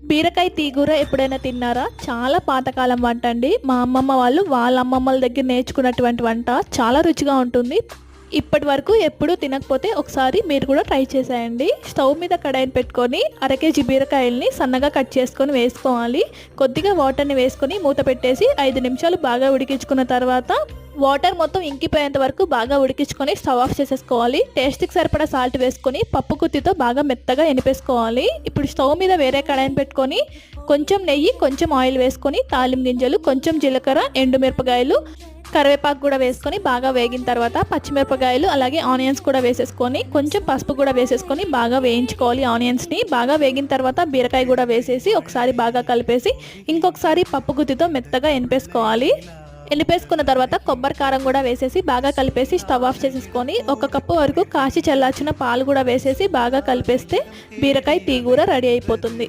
బీరకాయ తీగూర ఎప్పుడైనా తిన్నారా? చాలా పాతకాలం వంట అండి. మా అమ్మమ్మ వాళ్ళు వాళ్ళ అమ్మమ్మల దగ్గర నేర్చుకున్నటువంటి వంట. చాలా రుచిగా ఉంటుంది. ఇప్పటి వరకు ఎప్పుడూ తినకపోతే ఒకసారి మీరు కూడా ట్రై చేసేయండి. స్టవ్ మీద కడాయిని పెట్టుకొని అర కేజీ బీరకాయల్ని సన్నగా కట్ చేసుకొని వేసుకోవాలి. కొద్దిగా వాటర్ని వేసుకొని మూత పెట్టేసి 5 నిమిషాలు బాగా ఉడికించుకున్న తర్వాత వాటర్ మొత్తం ఇంకిపోయేంత వరకు బాగా ఉడికించుకొని స్టవ్ ఆఫ్ చేసేసుకోవాలి. టేస్ట్కి సరిపడా సాల్ట్ వేసుకొని పప్పు గుత్తితో బాగా మెత్తగా ఎనిపేసుకోవాలి. ఇప్పుడు స్టవ్ మీద వేరే కడాయిని పెట్టుకొని కొంచెం నెయ్యి, కొంచెం ఆయిల్ వేసుకొని తాలింపు గింజలు, కొంచెం జీలకర్ర, ఎండుమిరపకాయలు, కరివేపాకు కూడా వేసుకొని బాగా వేగిన తర్వాత పచ్చిమిరపకాయలు అలాగే ఆనియన్స్ కూడా వేసేసుకొని కొంచెం పసుపు కూడా వేసేసుకొని బాగా వేయించుకోవాలి. ఆనియన్స్ని బాగా వేగిన తర్వాత బీరకాయ కూడా వేసేసి ఒకసారి బాగా కలిపేసి ఇంకొకసారి పప్పు గుత్తితో మెత్తగా ఎనిపేసుకోవాలి. ఎనిపేసుకున్న తర్వాత కొబ్బరి కారం కూడా వేసేసి బాగా కలిపేసి స్టవ్ ఆఫ్ చేసేసుకొని 1 కప్పు వరకు కాచి చల్లార్చిన పాలు కూడా వేసేసి బాగా కలిపేస్తే బీరకాయ తీగూర రెడీ అయిపోతుంది.